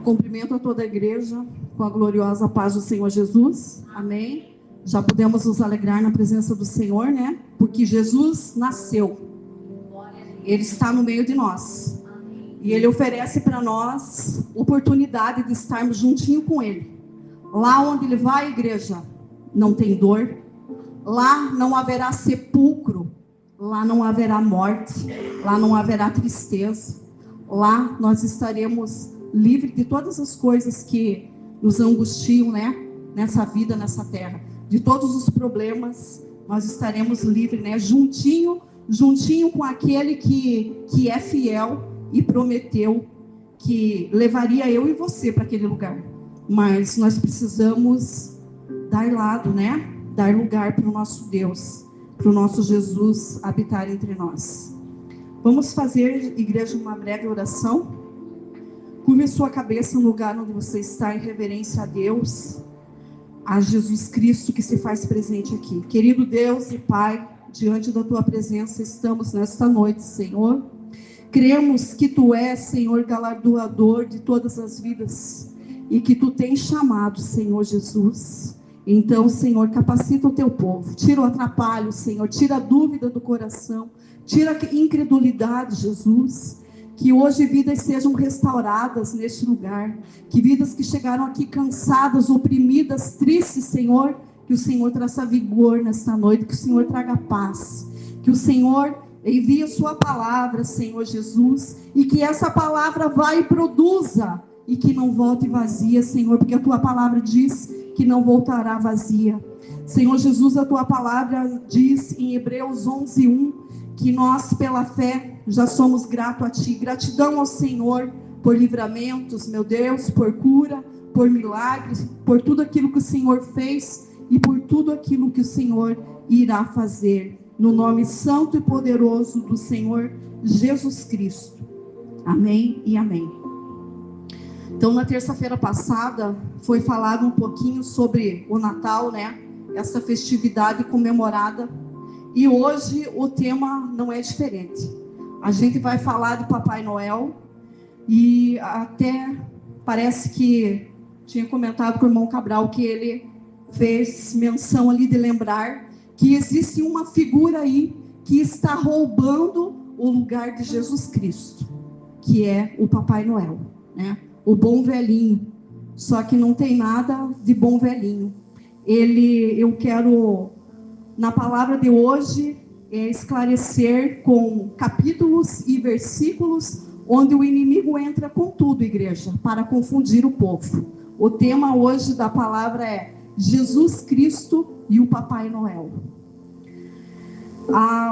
Cumprimento a toda a igreja com a gloriosa paz do Senhor Jesus. Amém. Já podemos nos alegrar na presença do Senhor, né? Porque Jesus nasceu. Ele está no meio de nós. E Ele oferece para nós oportunidade de estarmos juntinho com Ele. Lá onde Ele vai, igreja, não tem dor. Lá não haverá sepulcro. Lá não haverá morte. Lá não haverá tristeza. Lá nós estaremos livres de todas as coisas que nos angustiam, né? Nessa vida, nessa terra. De todos os problemas, nós estaremos livres, né? Juntinho com aquele que é fiel e prometeu que levaria eu e você para aquele lugar. Mas nós precisamos dar lado, né? Dar lugar para o nosso Deus, para o nosso Jesus habitar entre nós. Vamos fazer, igreja, uma breve oração. Curve sua cabeça no lugar onde você está, em reverência a Deus, a Jesus Cristo que se faz presente aqui. Querido Deus e Pai, diante da Tua presença estamos nesta noite, Senhor. Cremos que Tu és, Senhor, galardoador de todas as vidas e que Tu tens chamado, Senhor Jesus. Então, Senhor, capacita o Teu povo, tira o atrapalho, Senhor, tira a dúvida do coração, tira a incredulidade, Jesus. Que hoje vidas sejam restauradas neste lugar, que vidas que chegaram aqui cansadas, oprimidas, tristes, Senhor, que o Senhor traga vigor nesta noite, que o Senhor traga paz, que o Senhor envie a sua palavra, Senhor Jesus, e que essa palavra vá e produza, e que não volte vazia, Senhor, porque a tua palavra diz que não voltará vazia. Senhor Jesus, a tua palavra diz em Hebreus 11:1, que nós, pela fé, já somos gratos a Ti. Gratidão ao Senhor por livramentos, meu Deus, por cura, por milagres, por tudo aquilo que o Senhor fez e por tudo aquilo que o Senhor irá fazer. No nome santo e poderoso do Senhor Jesus Cristo. Amém e amém. Então, na terça-feira passada, foi falado um pouquinho sobre o Natal, né? Essa festividade comemorada. E hoje o tema não é diferente. A gente vai falar de Papai Noel. E até parece que tinha comentado com o irmão Cabral que ele fez menção ali de lembrar que existe uma figura aí que está roubando o lugar de Jesus Cristo, que é o Papai Noel, né? O bom velhinho. Só que não tem nada de bom velhinho. Eu quero, na palavra de hoje, esclarecer com capítulos e versículos onde o inimigo entra com tudo, igreja, para confundir o povo. O tema hoje da palavra é Jesus Cristo e o Papai Noel.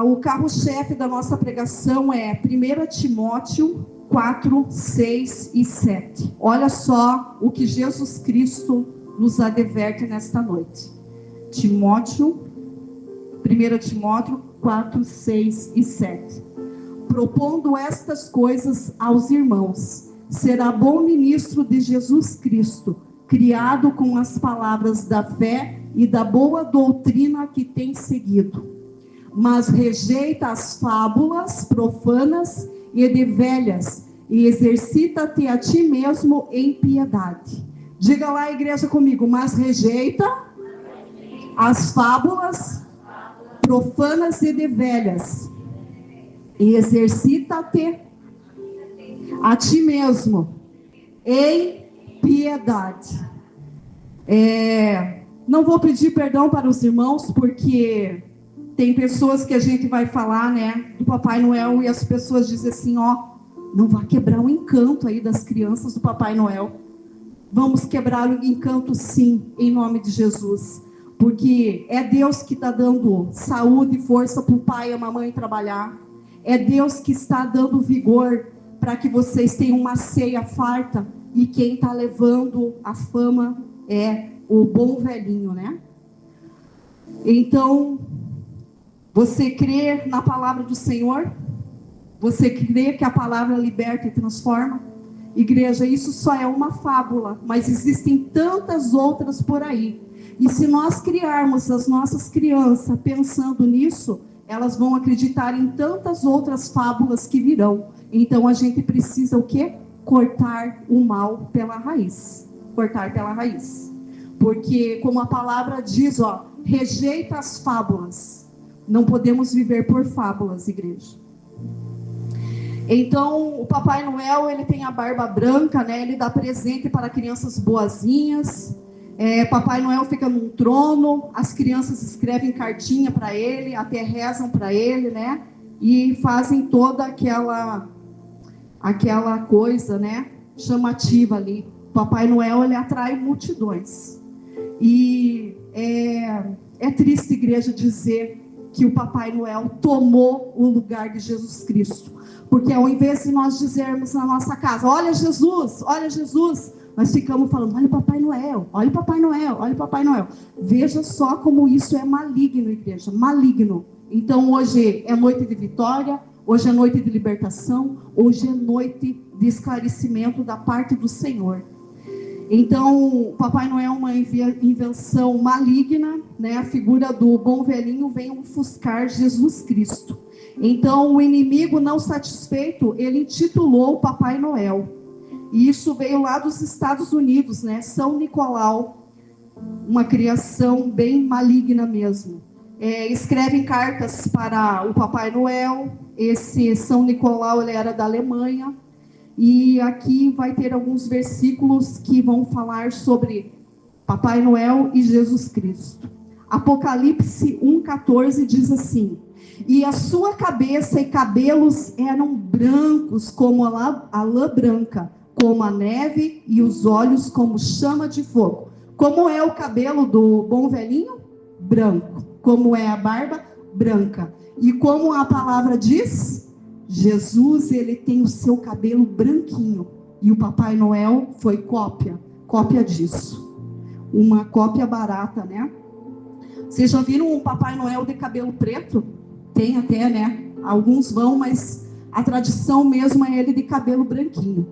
O carro-chefe da nossa pregação é 1 Timóteo 4, 6 e 7. Olha só o que Jesus Cristo nos adverte nesta noite. 1 Timóteo 4, 6 e 7. Propondo estas coisas aos irmãos, será bom ministro de Jesus Cristo, criado com as palavras da fé e da boa doutrina que tem seguido. Mas rejeita as fábulas profanas e de velhas, e exercita-te a ti mesmo em piedade. Diga lá, igreja, comigo, mas rejeita as fábulas profanas e de velhas, e exercita-te a ti mesmo em piedade. Não vou pedir perdão para os irmãos, porque tem pessoas que a gente vai falar, né, do Papai Noel, e as pessoas dizem assim, não vai quebrar o encanto aí das crianças do Papai Noel. Vamos quebrar o encanto sim, em nome de Jesus. Porque é Deus que está dando saúde e força para o pai e a mamãe trabalhar. É Deus que está dando vigor para que vocês tenham uma ceia farta. E quem está levando a fama é o bom velhinho, né? Então, você crê na palavra do Senhor? Você crê que a palavra liberta e transforma? Igreja, isso só é uma fábula, mas existem tantas outras por aí. E se nós criarmos as nossas crianças pensando nisso, elas vão acreditar em tantas outras fábulas que virão. Então a gente precisa o quê? cortar o mal pela raiz. Cortar pela raiz. Porque, como a palavra diz, rejeita as fábulas. Não podemos viver por fábulas, igreja. Então, o Papai Noel, ele tem a barba branca, né? Ele dá presente para crianças boazinhas. Papai Noel fica num trono, as crianças escrevem cartinha para ele, até rezam para ele, né? E fazem toda aquela coisa, né? Chamativa ali. Papai Noel, ele atrai multidões. E é triste, igreja, dizer que o Papai Noel tomou o lugar de Jesus Cristo. Porque ao invés de nós dizermos na nossa casa, olha Jesus, nós ficamos falando, olha o Papai Noel, olha o Papai Noel, olha o Papai Noel. Veja só como isso é maligno, igreja, maligno. Então hoje é noite de vitória, hoje é noite de libertação, hoje é noite de esclarecimento da parte do Senhor. Então, Papai Noel é uma invenção maligna, né? A figura do bom velhinho vem ofuscar Jesus Cristo. Então, o inimigo não satisfeito, ele intitulou o Papai Noel. E isso veio lá dos Estados Unidos, né? São Nicolau, uma criação bem maligna mesmo. Escrevem cartas para o Papai Noel. Esse São Nicolau, ele era da Alemanha. E aqui vai ter alguns versículos que vão falar sobre Papai Noel e Jesus Cristo. Apocalipse 1,14 diz assim: e a sua cabeça e cabelos eram brancos como a lã branca, como a neve, e os olhos como chama de fogo. Como é o cabelo do bom velhinho? Branco. Como é a barba? Branca. E como a palavra diz? Jesus, ele tem o seu cabelo branquinho. E o Papai Noel foi cópia disso. Uma cópia barata, né? Vocês já viram um Papai Noel de cabelo preto? Tem até, né? Alguns vão, mas a tradição mesmo é ele de cabelo branquinho.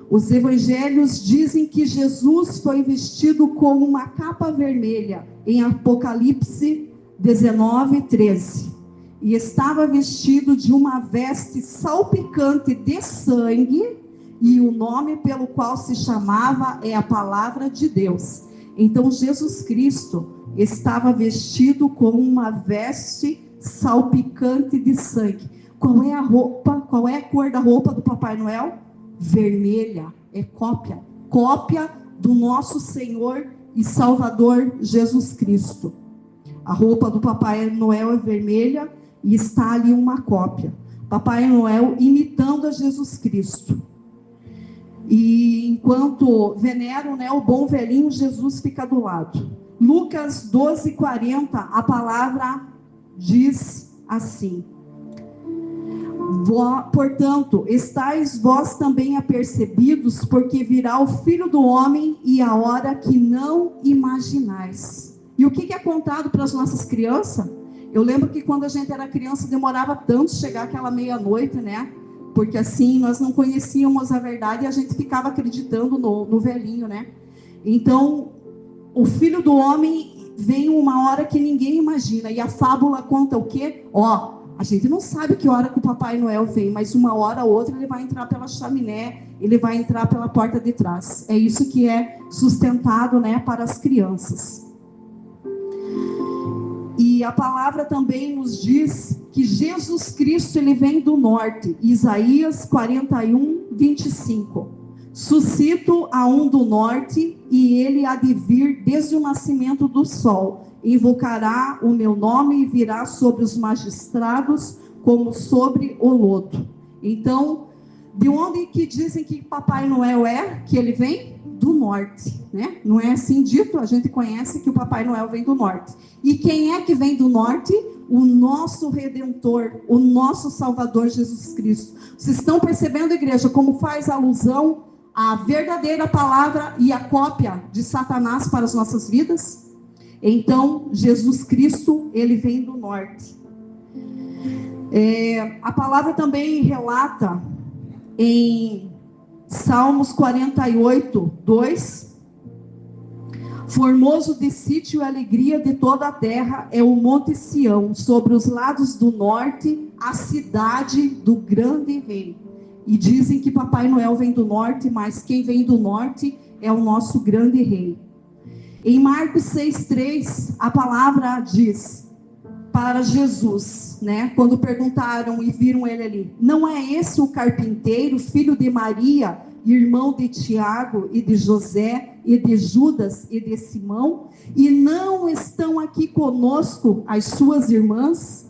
Os evangelhos dizem que Jesus foi vestido com uma capa vermelha, em Apocalipse 19:13. E estava vestido de uma veste salpicante de sangue, e o nome pelo qual se chamava é a Palavra de Deus. Então Jesus Cristo estava vestido com uma veste salpicante de sangue. Qual é a roupa? Qual é a cor da roupa do Papai Noel? Vermelha. É cópia do nosso Senhor e Salvador Jesus Cristo. A roupa do Papai Noel é vermelha e está ali uma cópia. Papai Noel imitando a Jesus Cristo. E enquanto veneram, né, o bom velhinho, Jesus fica do lado. Lucas 12:40, a palavra diz assim: portanto, estáis vós também apercebidos, porque virá o Filho do Homem e a hora que não imaginais. E o que é contado para as nossas crianças? Eu lembro que quando a gente era criança demorava tanto chegar aquela meia-noite, né? Porque assim nós não conhecíamos a verdade e a gente ficava acreditando no velhinho, né? Então, o Filho do Homem vem uma hora que ninguém imagina. E a fábula conta o quê? A gente não sabe que hora que o Papai Noel vem, mas uma hora ou outra ele vai entrar pela chaminé, ele vai entrar pela porta de trás. É isso que é sustentado, né, para as crianças. E a palavra também nos diz que Jesus Cristo, ele vem do norte. Isaías 41:25. Suscito a um do norte, e ele há de vir desde o nascimento do sol. Invocará o meu nome e virá sobre os magistrados como sobre o lodo. Então, de onde que dizem que Papai Noel é? Que ele vem? Do norte, né? Não é assim dito, a gente conhece que o Papai Noel vem do norte. E quem é que vem do norte? O nosso Redentor, o nosso Salvador Jesus Cristo. Vocês estão percebendo, igreja, como faz alusão à verdadeira palavra e à cópia de Satanás para as nossas vidas? Então, Jesus Cristo, ele vem do norte. A palavra também relata em Salmos 48:2: formoso de sítio e alegria de toda a terra é o monte Sião, sobre os lados do norte, a cidade do grande rei. E dizem que Papai Noel vem do norte, mas quem vem do norte é o nosso grande rei. Em Marcos 6,3, a palavra diz para Jesus, né? Quando perguntaram e viram ele ali: não é esse o carpinteiro, filho de Maria, irmão de Tiago e de José e de Judas e de Simão? E não estão aqui conosco as suas irmãs?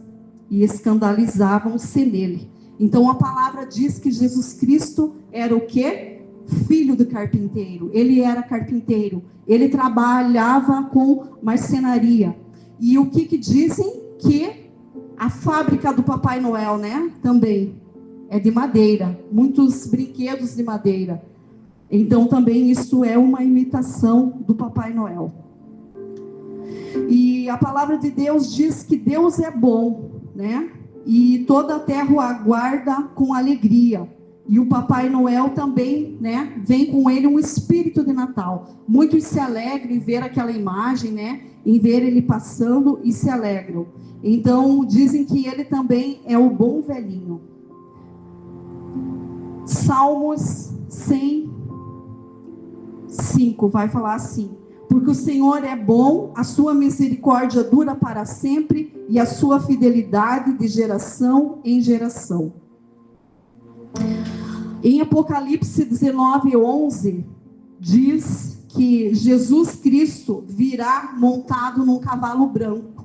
E escandalizavam-se nele. Então a palavra diz que Jesus Cristo era o quê? Filho do carpinteiro. Ele era carpinteiro. Ele trabalhava com marcenaria. E o que dizem? Que a fábrica do Papai Noel, né? Também é de madeira. Muitos brinquedos de madeira. Então também isso é uma imitação do Papai Noel. E a palavra de Deus diz que Deus é bom, né? E toda a terra o aguarda com alegria. E o Papai Noel também, né? Vem com ele um espírito de Natal. Muitos se alegram em ver aquela imagem, né? Em ver ele passando e se alegram. Então dizem que ele também é o bom velhinho. Salmos 105 vai falar assim: porque o Senhor é bom, a sua misericórdia dura para sempre e a sua fidelidade de geração em geração. Em Apocalipse 19:11 diz que Jesus Cristo virá montado num cavalo branco.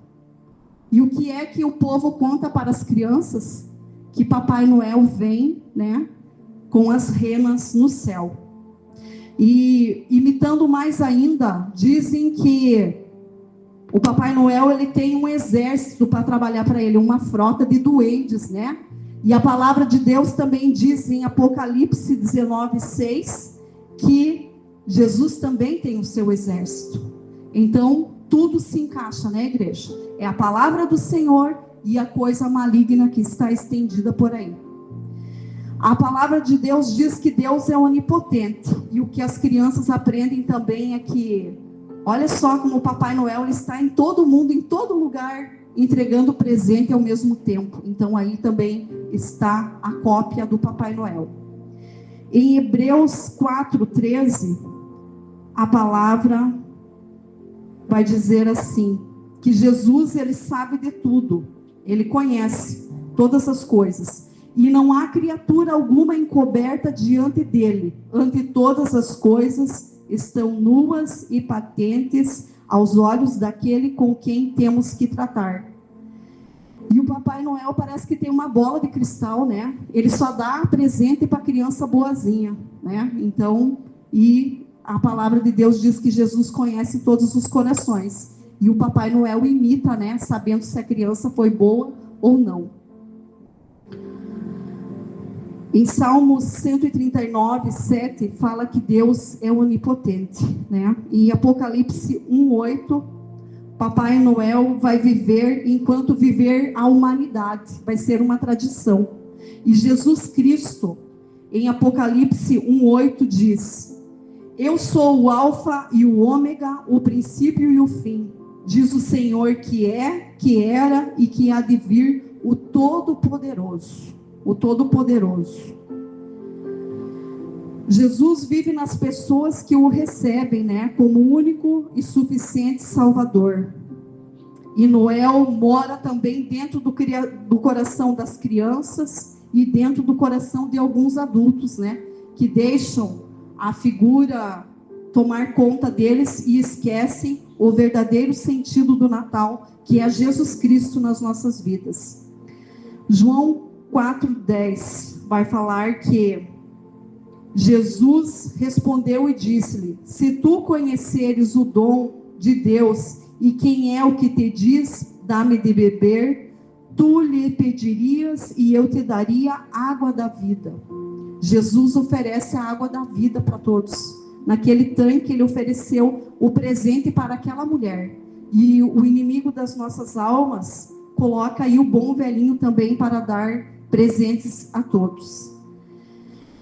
E o que é que o povo conta para as crianças? Que Papai Noel vem, né, com as renas no céu. E imitando mais ainda, dizem que o Papai Noel ele tem um exército para trabalhar para ele, uma frota de duendes, né? E a palavra de Deus também diz em Apocalipse 19:6 que Jesus também tem o seu exército. Então tudo se encaixa, né, igreja? É a palavra do Senhor e a coisa maligna que está estendida por aí. A palavra de Deus diz que Deus é onipotente. E o que as crianças aprendem também é que, olha só como o Papai Noel está em todo mundo, em todo lugar, entregando presente ao mesmo tempo. Então aí também está a cópia do Papai Noel. Em Hebreus 4:13, a palavra vai dizer assim, que Jesus ele sabe de tudo. Ele conhece todas as coisas. E não há criatura alguma encoberta diante dele. Ante todas as coisas estão nuas e patentes aos olhos daquele com quem temos que tratar. E o Papai Noel parece que tem uma bola de cristal, né? Ele só dá presente para criança boazinha, né? Então, e a palavra de Deus diz que Jesus conhece todos os corações. E o Papai Noel imita, né? Sabendo se a criança foi boa ou não. Em Salmos 139:7 fala que Deus é onipotente, né? E Apocalipse 1:8, Papai Noel vai viver enquanto viver a humanidade, vai ser uma tradição. E Jesus Cristo, em Apocalipse 1:8 diz: eu sou o alfa e o ômega, o princípio e o fim, diz o Senhor que é, que era e que há de vir, o Todo-Poderoso. O Todo-Poderoso. Jesus vive nas pessoas que o recebem, né, como único e suficiente Salvador. E Noel mora também dentro do coração das crianças e dentro do coração de alguns adultos, né, que deixam a figura tomar conta deles e esquecem o verdadeiro sentido do Natal, que é Jesus Cristo nas nossas vidas. João 4:10 vai falar que Jesus respondeu e disse-lhe: se tu conheceres o dom de Deus e quem é o que te diz, dá-me de beber, tu lhe pedirias e eu te daria água da vida. Jesus oferece a água da vida para todos. Naquele tanque ele ofereceu o presente para aquela mulher. E o inimigo das nossas almas coloca aí o bom velhinho também para dar presentes a todos.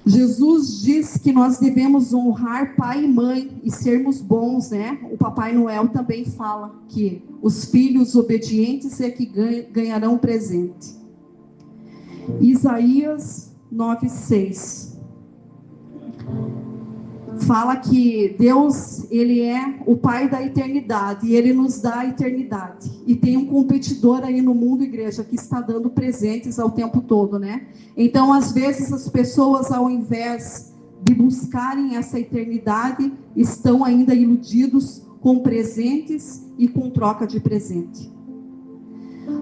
Jesus diz que nós devemos honrar pai e mãe e sermos bons, né? O Papai Noel também fala que os filhos obedientes é que ganharão presente. Isaías 9:6. Fala que Deus, Ele é o Pai da eternidade, e Ele nos dá a eternidade. E tem um competidor aí no mundo, igreja, que está dando presentes ao tempo todo, né? Então, às vezes, as pessoas, ao invés de buscarem essa eternidade, estão ainda iludidos com presentes e com troca de presente.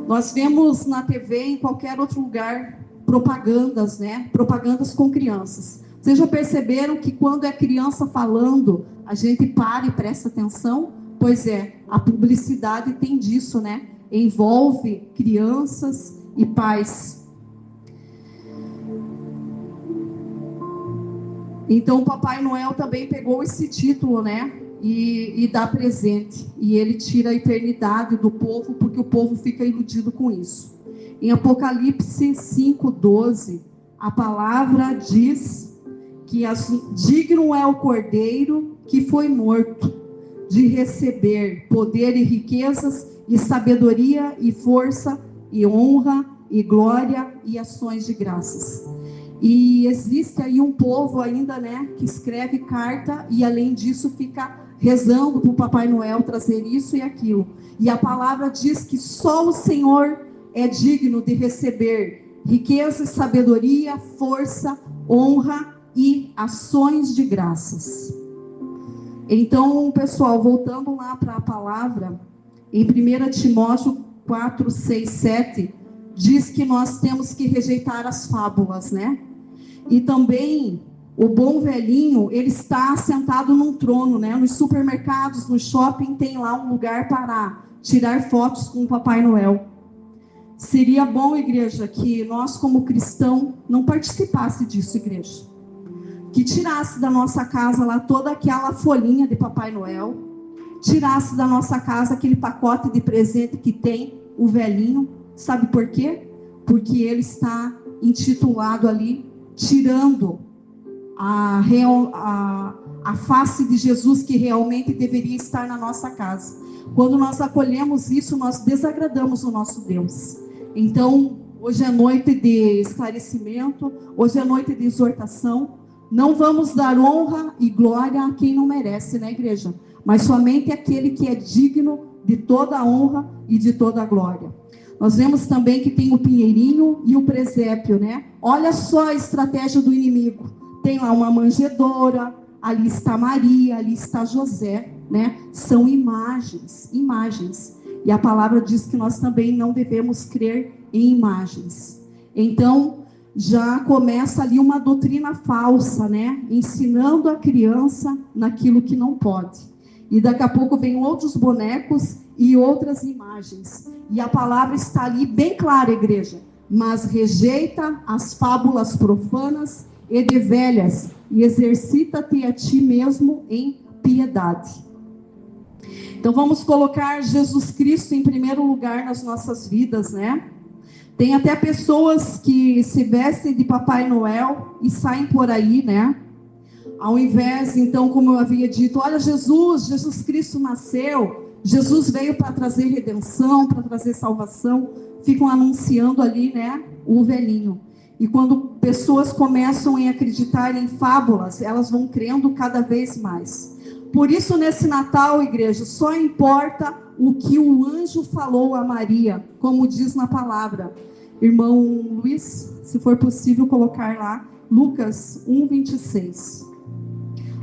Nós vemos na TV, em qualquer outro lugar, propagandas, né? Propagandas com crianças. Vocês já perceberam que quando é criança falando, a gente para e presta atenção? Pois é, a publicidade tem disso, né? Envolve crianças e pais. Então o Papai Noel também pegou esse título, né? E dá presente. E ele tira a eternidade do povo, porque o povo fica iludido com isso. Em Apocalipse 5:12, a palavra diz que digno é o Cordeiro que foi morto de receber poder e riquezas, e sabedoria e força e honra e glória e ações de graças. E existe aí um povo ainda, né, que escreve carta e além disso fica rezando para o Papai Noel trazer isso e aquilo. E a palavra diz que só o Senhor é digno de receber riqueza, sabedoria, força, honra e ações de graças. Então, pessoal, voltando lá para a palavra, em 1 Timóteo 4, 6, 7, diz que nós temos que rejeitar as fábulas, né? E também o bom velhinho, ele está sentado num trono, né? Nos supermercados, no shopping, tem lá um lugar para tirar fotos com o Papai Noel. Seria bom, igreja, que nós como cristão não participasse disso, igreja. Que tirasse da nossa casa lá toda aquela folhinha de Papai Noel, tirasse da nossa casa aquele pacote de presente que tem o velhinho. Sabe por quê? Porque ele está intitulado ali, tirando a face de Jesus que realmente deveria estar na nossa casa. Quando nós acolhemos isso, nós desagradamos o nosso Deus. Então, hoje é noite de esclarecimento, hoje é noite de exortação. Não vamos dar honra e glória a quem não merece, né, igreja? Mas somente aquele que é digno de toda a honra e de toda a glória. Nós vemos também que tem o pinheirinho e o presépio, né? Olha só a estratégia do inimigo. Tem lá uma manjedoura, ali está Maria, ali está José, né? São imagens. E a palavra diz que nós também não devemos crer em imagens. Então, já começa ali uma doutrina falsa, né? Ensinando a criança naquilo que não pode. E daqui a pouco vem outros bonecos e outras imagens. E a palavra está ali bem clara, igreja. Mas rejeita as fábulas profanas e de velhas, e exercita-te a ti mesmo em piedade. Então vamos colocar Jesus Cristo em primeiro lugar nas nossas vidas, né? Tem até pessoas que se vestem de Papai Noel e saem por aí, né? Ao invés, então, como eu havia dito, olha, Jesus Cristo nasceu, Jesus veio para trazer redenção, para trazer salvação, ficam anunciando ali, né, o velhinho. E quando pessoas começam a acreditar em fábulas, elas vão crendo cada vez mais. Por isso, nesse Natal, igreja, só importa o que o anjo falou a Maria, como diz na palavra. Irmão Luiz, se for possível colocar lá, Lucas 1:26.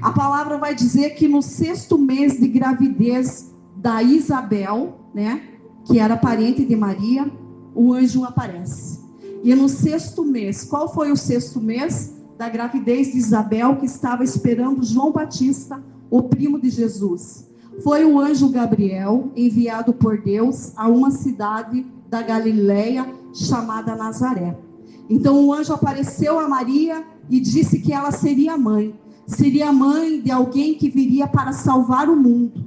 A palavra vai dizer que no 6º mês de gravidez da Isabel, né, que era parente de Maria, o anjo aparece. E no 6º mês, qual foi o 6º mês? Da gravidez de Isabel, que estava esperando João Batista, o primo de Jesus. Foi o anjo Gabriel, enviado por Deus a uma cidade da Galileia, chamada Nazaré. Então o anjo apareceu a Maria e disse que ela seria mãe de alguém que viria para salvar o mundo.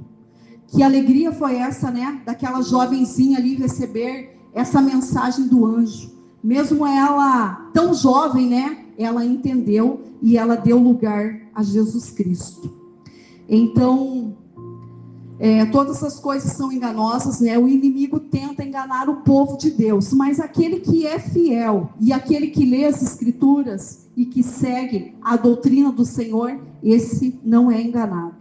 Que alegria foi essa, né? Daquela jovenzinha ali receber essa mensagem do anjo. Mesmo ela tão jovem, né? Ela entendeu e ela deu lugar a Jesus Cristo. Então, Todas as coisas são enganosas, né? O inimigo tenta enganar o povo de Deus, mas aquele que é fiel e aquele que lê as Escrituras e que segue a doutrina do Senhor, esse não é enganado.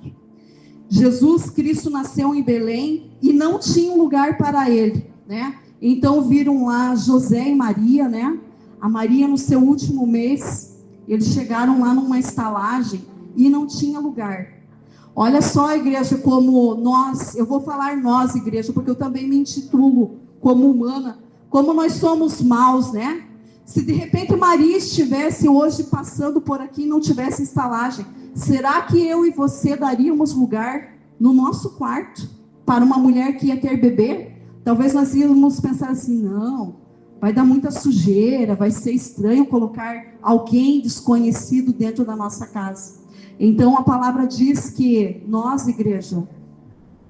Jesus Cristo nasceu em Belém e não tinha um lugar para ele, né? Então viram lá José e Maria, né? A Maria no seu último mês, eles chegaram lá numa estalagem e não tinha lugar. Olha só, igreja, como nós, eu vou falar nós, igreja, porque eu também me intitulo como humana, como nós somos maus, né? Se de repente Maria estivesse hoje passando por aqui e não tivesse estalagem, será que eu e você daríamos lugar no nosso quarto para uma mulher que ia ter bebê? Talvez nós íamos pensar assim, não, vai dar muita sujeira, vai ser estranho colocar alguém desconhecido dentro da nossa casa. Então a palavra diz que nós, igreja,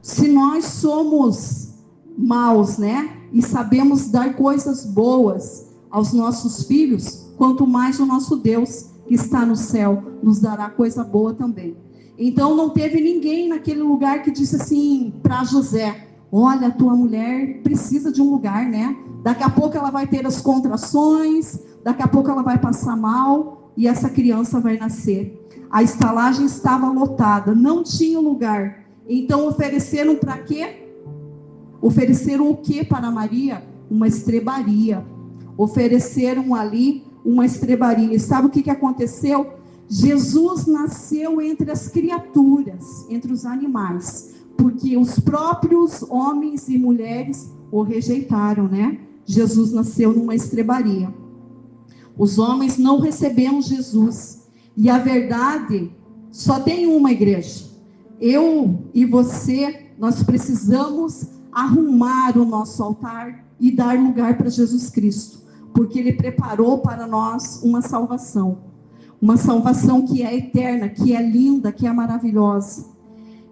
se nós somos maus, né, e sabemos dar coisas boas aos nossos filhos, quanto mais o nosso Deus que está no céu nos dará coisa boa também. Então não teve ninguém naquele lugar que disse assim para José, olha, a tua mulher precisa de um lugar, né? Daqui a pouco ela vai ter as contrações, daqui a pouco ela vai passar mal e essa criança vai nascer. A estalagem estava lotada, não tinha lugar. Então ofereceram para quê? Ofereceram o que para Maria? Uma estrebaria. Ofereceram ali uma estrebaria. E sabe o que aconteceu? Jesus nasceu entre as criaturas, entre os animais, porque os próprios homens e mulheres o rejeitaram, né? Jesus nasceu numa estrebaria. Os homens não recebemos Jesus. E a verdade só tem uma, igreja. Eu e você, nós precisamos arrumar o nosso altar e dar lugar para Jesus Cristo, porque Ele preparou para nós uma salvação que é eterna, que é linda, que é maravilhosa.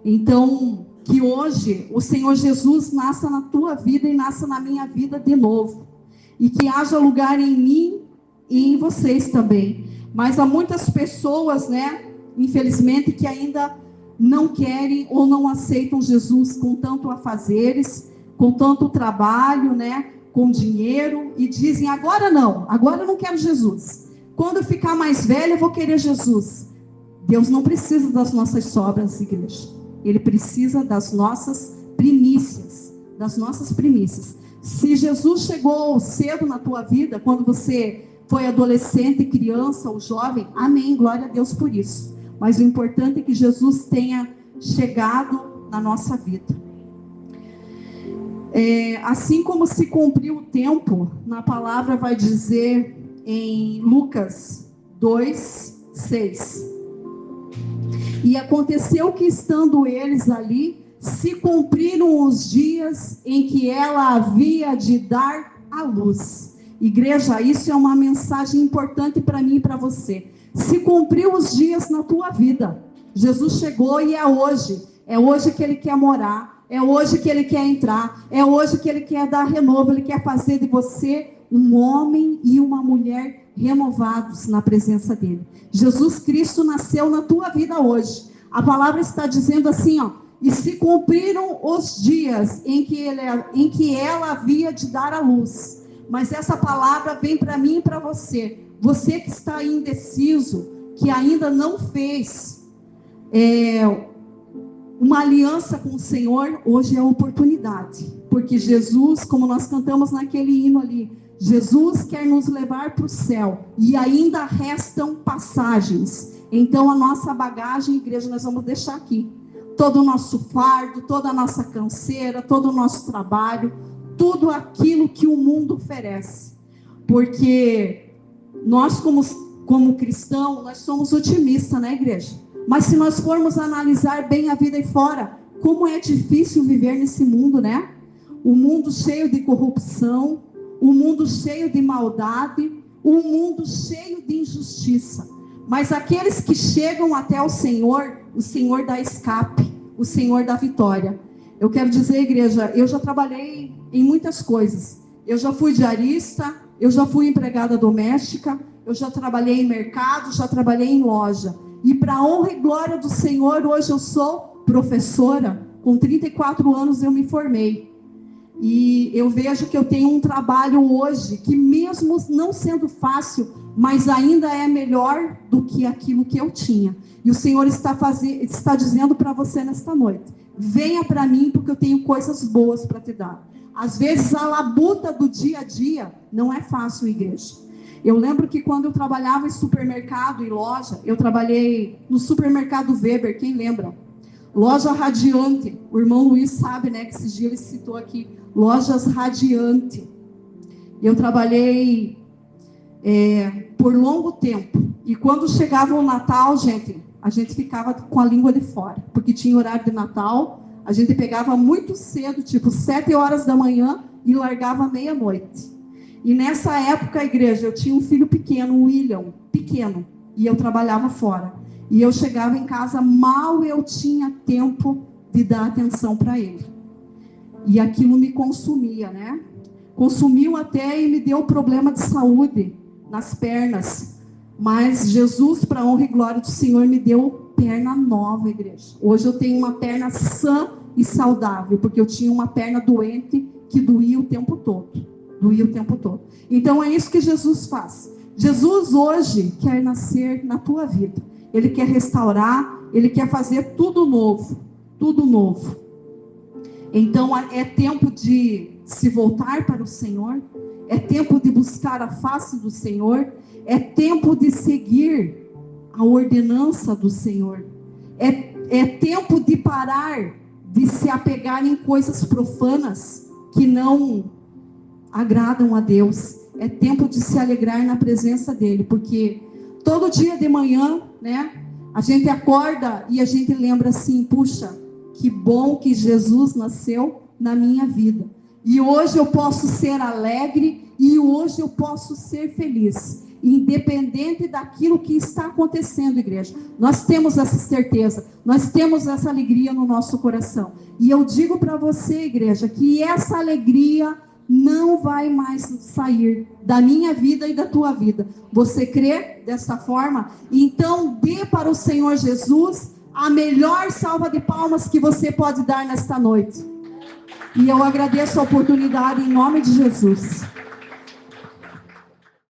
Então, que hoje o Senhor Jesus nasça na tua vida e nasça na minha vida de novo, e que haja lugar em mim e em vocês também. Mas há muitas pessoas, né, infelizmente, que ainda não querem ou não aceitam Jesus com tanto afazeres, com tanto trabalho, né, com dinheiro, e dizem, agora eu não quero Jesus. Quando eu ficar mais velha, eu vou querer Jesus. Deus não precisa das nossas sobras, igreja. Ele precisa das nossas primícias, Se Jesus chegou cedo na tua vida, quando você foi adolescente, criança ou jovem, amém, glória a Deus por isso. Mas o importante é que Jesus tenha chegado na nossa vida. Assim como se cumpriu o tempo, na palavra vai dizer em Lucas 2:6. E aconteceu que, estando eles ali, se cumpriram os dias em que ela havia de dar à luz. Igreja, isso é uma mensagem importante para mim e para você. Se cumpriu os dias na tua vida. Jesus chegou e é hoje. É hoje que Ele quer morar. É hoje que Ele quer entrar. É hoje que Ele quer dar renovo. Ele quer fazer de você um homem e uma mulher renovados na presença dEle. Jesus Cristo nasceu na tua vida hoje. A palavra está dizendo assim, ó. E se cumpriram os dias em que ela havia de dar à luz. Mas essa palavra vem para mim e para você. Você que está indeciso, que ainda não fez uma aliança com o Senhor, hoje é a oportunidade. Porque Jesus, como nós cantamos naquele hino ali, Jesus quer nos levar para o céu. E ainda restam passagens. Então a nossa bagagem, igreja, nós vamos deixar aqui. Todo o nosso fardo, toda a nossa canseira, todo o nosso trabalho, tudo aquilo que o mundo oferece. Porque nós, como cristãos, nós somos otimistas, né, igreja? Mas se nós formos analisar bem a vida aí fora, como é difícil viver nesse mundo, né? O mundo cheio de corrupção, o mundo cheio de maldade, o mundo cheio de injustiça. Mas aqueles que chegam até o Senhor dá escape, o Senhor dá vitória. Eu quero dizer, igreja, eu já trabalhei em muitas coisas. Eu já fui diarista, eu já fui empregada doméstica, eu já trabalhei em mercado, já trabalhei em loja. E para a honra e glória do Senhor, hoje eu sou professora, Com 34 anos eu me formei. E eu vejo que eu tenho um trabalho hoje que, mesmo não sendo fácil, mas ainda é melhor do que aquilo que eu tinha. E o Senhor está dizendo para você nesta noite: venha para mim, porque eu tenho coisas boas para te dar. Às vezes a labuta do dia a dia não é fácil, igreja. Eu lembro que quando eu trabalhava em supermercado e loja, eu trabalhei no supermercado Weber, quem lembra? Loja Radiante, o irmão Luiz sabe, né, que esses dias ele citou aqui, Lojas Radiante. Eu trabalhei por longo tempo, e quando chegava o Natal, gente, a gente ficava com a língua de fora, porque tinha horário de Natal, a gente pegava muito cedo, tipo 7 horas da manhã, e largava meia-noite. E nessa época, a igreja, eu tinha um filho pequeno, o William, pequeno, e eu trabalhava fora. E eu chegava em casa, mal eu tinha tempo de dar atenção para ele. E aquilo me consumia, né? Consumiu até e me deu problema de saúde nas pernas. Mas Jesus, para a honra e glória do Senhor, me deu perna nova, igreja. Hoje eu tenho uma perna sã e saudável, porque eu tinha uma perna doente que doía o tempo todo. Doía o tempo todo. Então é isso que Jesus faz. Jesus hoje quer nascer na tua vida. Ele quer restaurar, Ele quer fazer tudo novo. Tudo novo. Então é tempo de se voltar para o Senhor. É tempo de buscar a face do Senhor. É tempo de seguir a ordenança do Senhor. É tempo de parar de se apegar em coisas profanas que não agradam a Deus. É tempo de se alegrar na presença dEle, porque todo dia de manhã, né, a gente acorda e a gente lembra assim: puxa, que bom que Jesus nasceu na minha vida. E hoje eu posso ser alegre e hoje eu posso ser feliz, independente daquilo que está acontecendo, igreja. Nós temos essa certeza, nós temos essa alegria no nosso coração. E eu digo para você, igreja, que essa alegria não vai mais sair da minha vida e da tua vida. Você crê dessa forma? Então dê para o Senhor Jesus a melhor salva de palmas que você pode dar nesta noite. E eu agradeço a oportunidade em nome de Jesus.